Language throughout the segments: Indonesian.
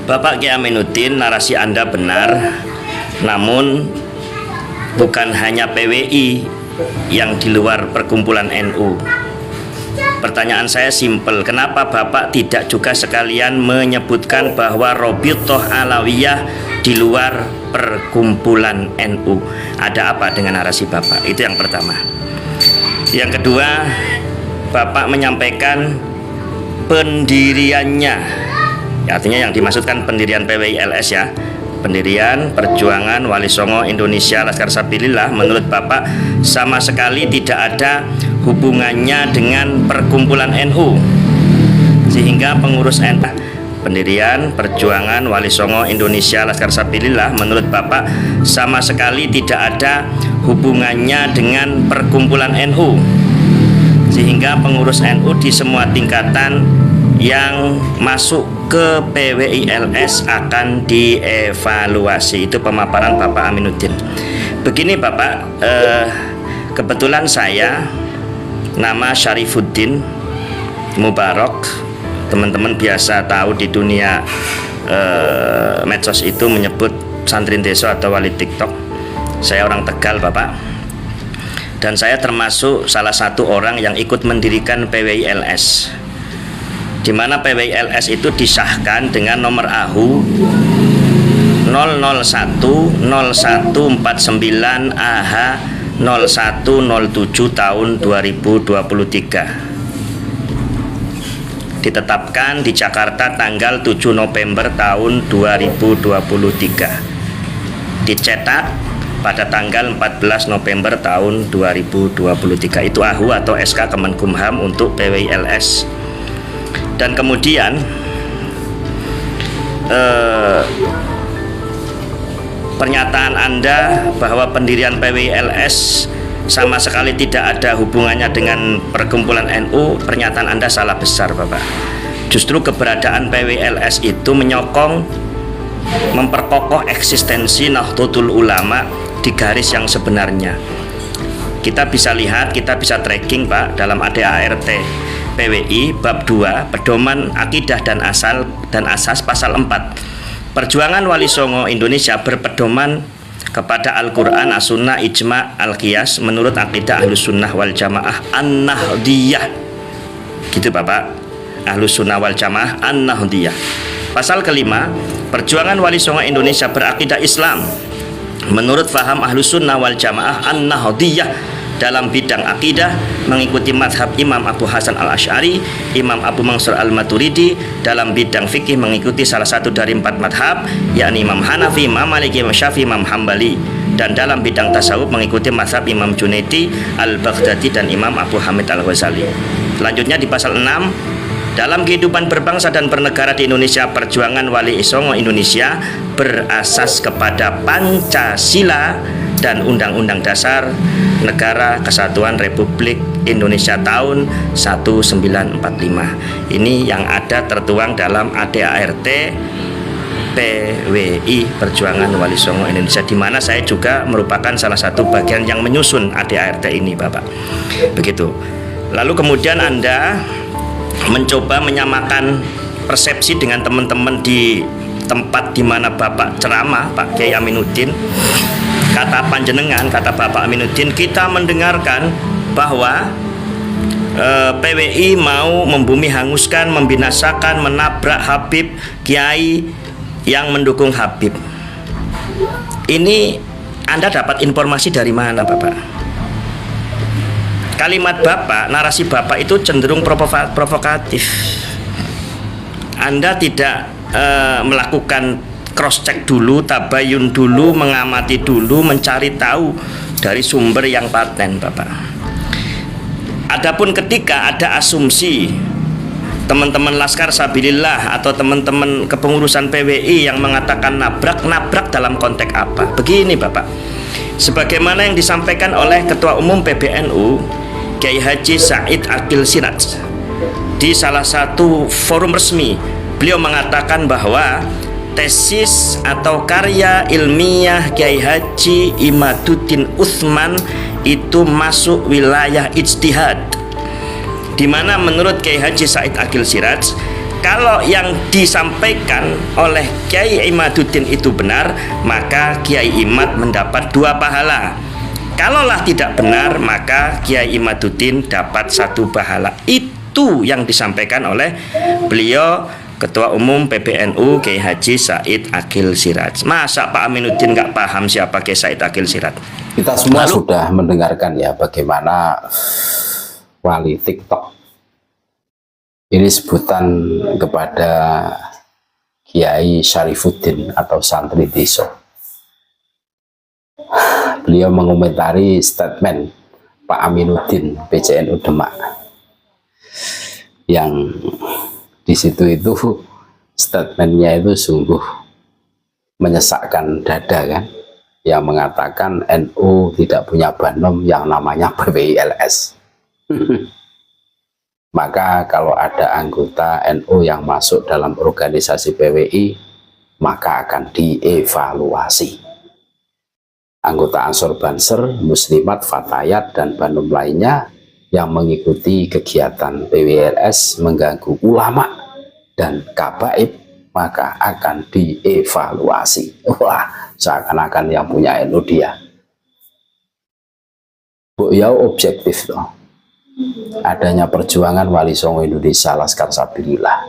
Bapak Kiai Aminuddin, narasi Anda benar, namun bukan hanya PWI yang di luar perkumpulan NU. Pertanyaan saya simpel, kenapa Bapak tidak juga sekalian menyebutkan bahwa Robitoh Alawiyah di luar perkumpulan NU? Ada apa dengan narasi Bapak? Itu yang pertama. Yang kedua, Bapak menyampaikan pendiriannya, artinya yang dimaksudkan pendirian PWI-LS ya, pendirian Perjuangan Wali Songo Indonesia Laskar Sabilillah, menurut Bapak sama sekali tidak ada hubungannya dengan perkumpulan NU, sehingga pengurus NU, pendirian Perjuangan Wali Songo Indonesia Laskar Sabilillah, menurut Bapak sama sekali tidak ada hubungannya dengan perkumpulan NU, sehingga pengurus NU di semua tingkatan yang masuk ke PWI-LS akan dievaluasi. Itu pemaparan Bapak Aminuddin. Begini Bapak, kebetulan saya nama Syarifuddin Mubarak, teman-teman biasa tahu di dunia medsos itu menyebut santri deso atau wali TikTok. Saya orang Tegal Bapak, dan saya termasuk salah satu orang yang ikut mendirikan PWI-LS, di mana PWI-LS itu disahkan dengan nomor AHU 0010149 AH 0107 tahun 2023, ditetapkan di Jakarta tanggal 7 November tahun 2023, dicetak pada tanggal 14 November tahun 2023. Itu AHU atau SK Kemenkumham untuk PWI-LS. Dan kemudian pernyataan Anda bahwa pendirian PWI-LS sama sekali tidak ada hubungannya dengan perkumpulan NU, pernyataan Anda salah besar Bapak. Justru keberadaan PWI-LS itu menyokong, memperkokoh eksistensi Nahdlatul Ulama di garis yang sebenarnya. Kita bisa lihat, kita bisa tracking Pak, dalam ADART PWI bab 2 pedoman akidah dan asas pasal 4, Perjuangan Wali Songo Indonesia berpedoman kepada Al-Quran, As-Sunnah, Ijma, Al-Qiyas menurut akidah Ahlus Sunnah wal Jamaah An-Nahdiyah. Gitu Bapak, Ahlus Sunnah wal Jamaah An-Nahdiyah. Pasal kelima, Perjuangan Wali Songo Indonesia berakidah Islam menurut faham Ahlus Sunnah wal Jamaah An-Nahdiyah dalam bidang akidah mengikuti madhab Imam Abu Hasan Al-Asy'ari, Imam Abu Mansur Al-Maturidi. Dalam bidang fikih mengikuti salah satu dari 4 madhab, yakni Imam Hanafi, Imam Maliki, Imam Syafi'i, Imam Hambali. Dan dalam bidang tasawuf mengikuti madhab Imam Junaidi, Al-Baghdadi, dan Imam Abu Hamid Al-Ghazali. Selanjutnya di pasal 6, dalam kehidupan berbangsa dan bernegara di Indonesia, Perjuangan Wali Songo Indonesia berasas kepada Pancasila dan Undang-Undang Dasar Negara Kesatuan Republik Indonesia tahun 1945. Ini yang ada tertuang dalam ADART PWI Perjuangan Wali Songo Indonesia, di mana saya juga merupakan salah satu bagian yang menyusun ADART ini Bapak. Begitu. Lalu kemudian Anda mencoba menyamakan persepsi dengan teman-teman di tempat di mana Bapak ceramah, Pak Kiai Aminuddin. Kata panjenengan, kata Bapak Aminuddin, kita mendengarkan bahwa PWI mau membumi hanguskan, membinasakan, menabrak Habib, Kiai yang mendukung Habib. Ini Anda dapat informasi dari mana Bapak? Kalimat Bapak, narasi Bapak itu cenderung provokatif. Anda tidak melakukan cross check dulu, tabayun dulu, mengamati dulu, mencari tahu dari sumber yang paten Bapak. Adapun ketika ada asumsi teman-teman Laskar Sabilillah atau teman-teman kepengurusan PWI yang mengatakan nabrak dalam konteks apa? Begini Bapak, sebagaimana yang disampaikan oleh Ketua Umum PBNU Kiai Haji Said Akil Siraj di salah satu forum resmi, beliau mengatakan bahwa tesis atau karya ilmiah Kiai Haji Imaduddin Utsman itu masuk wilayah ijtihad, di mana menurut Kiai Haji Said Akil Siraj Kalau yang disampaikan oleh Kiai Imaduddin itu benar, maka Kiai Imad mendapat 2 pahala. Kalaulah tidak benar, maka Kiai Imaduddin dapat 1 pahala. Itu yang disampaikan oleh beliau Ketua Umum PBNU Kiai Haji Said Aqil Siraj. Masa Pak Aminuddin nggak paham siapa Kiai Said Aqil Siraj? Kita semua sudah mendengarkan ya bagaimana wali TikTok ini sebutan kepada Kiai Syarifuddin atau santri Deso. Beliau mengomentari statement Pak Aminuddin PCNU Demak yang di situ itu statementnya itu sungguh menyesakkan dada kan, yang mengatakan NU tidak punya banom yang namanya PWILS. Maka kalau ada anggota NU yang masuk dalam organisasi PWI, maka akan dievaluasi. Anggota Ansor Banser, Muslimat, Fatayat, dan Banom lainnya yang mengikuti kegiatan PWLS mengganggu ulama dan kabaib, maka akan dievaluasi. Wah, seakan-akan yang punya NU dia. Bu ya objektif loh. Adanya perjuangan Wali Songo Indonesia Laskar Sabilillah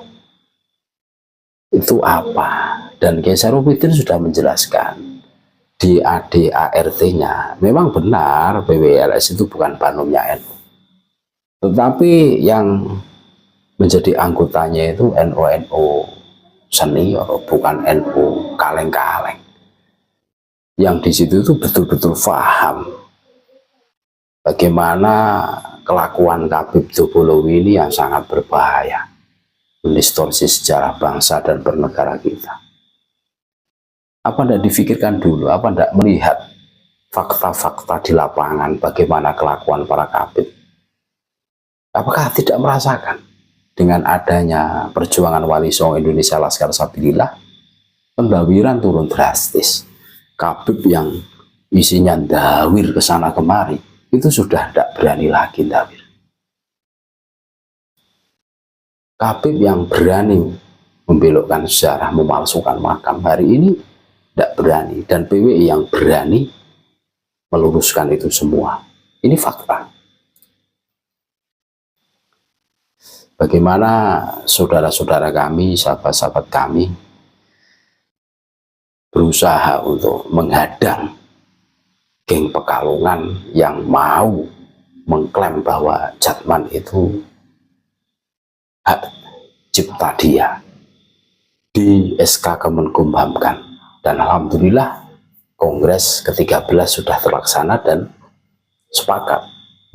itu apa? Dan Kiai Syarifuddin sudah menjelaskan di ADART-nya memang benar PWLS itu bukan banomnya NU, tetapi yang menjadi anggotanya itu NU senior, bukan NU kaleng-kaleng. Yang di situ itu betul-betul paham bagaimana kelakuan Habib Dzobolowi ini yang sangat berbahaya, mendistorsi sejarah bangsa dan bernegara kita. Apa tidak difikirkan dulu? Apa tidak melihat fakta-fakta di lapangan bagaimana kelakuan para Habib? Apakah tidak merasakan dengan adanya perjuangan Wali Songo Indonesia Laskar Sabilillah, pendawiran turun drastis. Habib yang isinya dawir ke sana kemari itu sudah tidak berani lagi dawir. Habib yang berani membelokkan sejarah, memalsukan makam, hari ini tidak berani. Dan PWI yang berani meluruskan itu semua. Ini fakta. Bagaimana saudara-saudara kami, sahabat-sahabat kami berusaha untuk menghadang geng Pekalongan yang mau mengklaim bahwa Jatman itu hak cipta dia, di SK Kemenkumham kan. Dan alhamdulillah Kongres ke-13 sudah terlaksana dan sepakat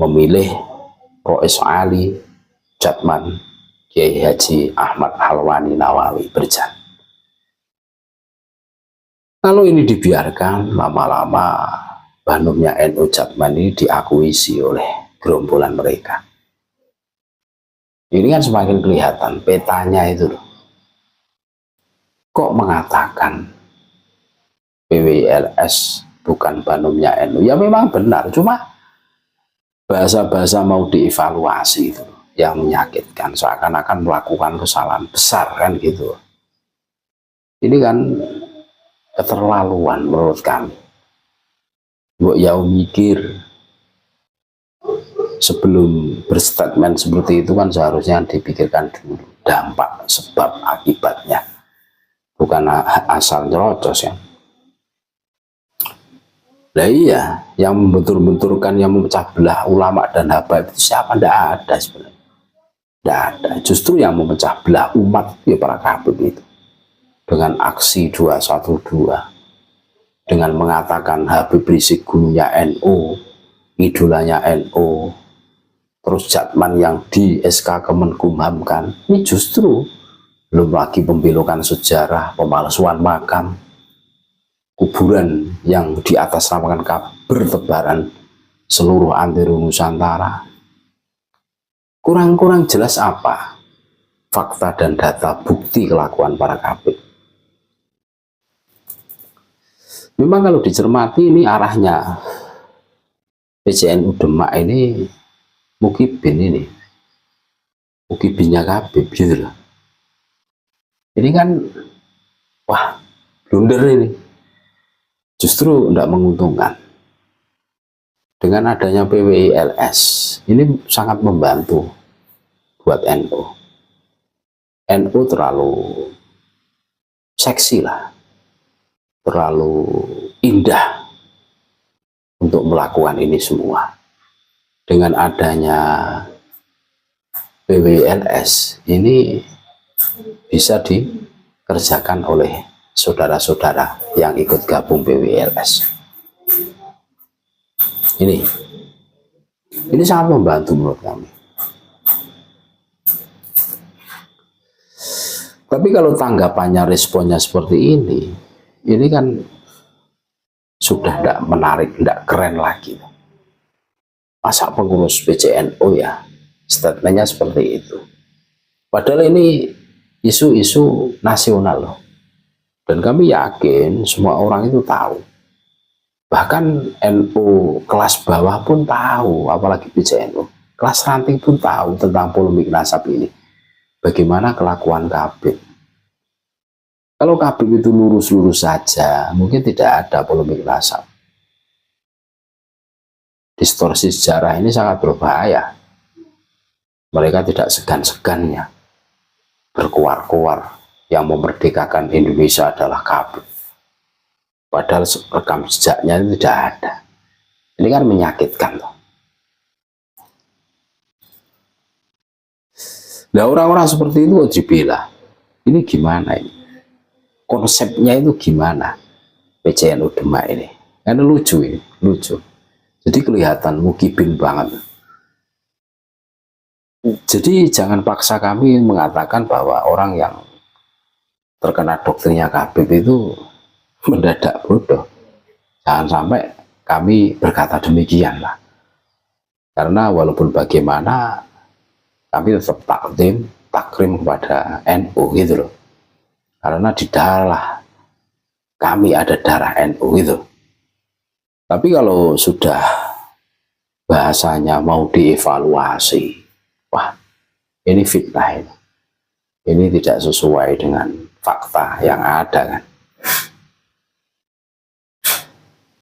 memilih Rois Ali Jatman Kiai Haji Ahmad Halwani Nawawi Berjan. Kalau ini dibiarkan, lama-lama banomnya NU Jatman ini diakuisi oleh gerombolan mereka. Ini kan semakin kelihatan petanya itu loh. Kok mengatakan PWLS bukan banomnya NU? Ya memang benar, cuma bahasa-bahasa mau dievaluasi itu loh, yang menyakitkan, seakan-akan melakukan kesalahan besar kan gitu. Ini kan keterlaluan menurut kami. Mbok ya mikir sebelum berstatement seperti itu kan seharusnya dipikirkan dulu dampak sebab akibatnya, bukan asal nyerocos ya. Nah iya, yang membentur-benturkan, yang memecah belah ulama dan habaib itu siapa? Tidak ada sebenarnya, tidak ada. Justru yang memecah belah umat ya para Habib itu dengan aksi 212, dengan mengatakan Habib Rizik gurunya NU, idolanya NU, terus Jatman yang di SK Kemenkumham kan. Ini justru belum lagi pembelokan sejarah, pemalsuan makam, kuburan yang di atas namakan kabar tebaran seluruh antero Nusantara. Kurang-kurang jelas apa fakta dan data bukti kelakuan para Habib. Memang kalau dicermati ini arahnya PCNU Demak ini mukibin ini, mukibinnya Habib gitu loh. Ini kan, wah, blunder ini. Justru tidak menguntungkan. Dengan adanya PWILS, ini sangat membantu buat NU. NU terlalu seksi lah, terlalu indah untuk melakukan ini semua. Dengan adanya PWILS, ini bisa dikerjakan oleh saudara-saudara yang ikut gabung PWILS. Ini sangat membantu menurut kami. Tapi kalau tanggapannya, responnya seperti ini kan sudah tidak menarik, tidak keren lagi. Masa pengurus PCNU ya statementnya seperti itu? Padahal ini isu-isu nasional loh. Dan kami yakin semua orang itu tahu. Bahkan NU kelas bawah pun tahu, apalagi PCNU. Kelas ranting pun tahu tentang polemik nasab ini. Bagaimana kelakuan Kabib. Kalau Kabib itu lurus-lurus saja, mungkin tidak ada polemik nasab. Distorsi sejarah ini sangat berbahaya. Mereka tidak segan-segannya berkuar-kuar yang memerdekakan Indonesia adalah Kabib. Padahal rekam jejaknya tidak ada. Ini kan menyakitkan loh. Nah, orang-orang seperti itu dibela. Ini gimana ini? Konsepnya itu gimana? PCNU Demak ini. Karena lucu ini, lucu. Jadi kelihatan mukibin banget. Jadi jangan paksa kami mengatakan bahwa orang yang terkena doktrinnya Kabib itu mendadak bodoh. Jangan sampai kami berkata demikian lah. Karena walaupun bagaimana kami tetap takrim kepada NU gitu loh. Karena di darah kami ada darah NU gitu. Tapi kalau sudah bahasanya mau dievaluasi, wah ini fitnah ini. Ini tidak sesuai dengan fakta yang ada kan.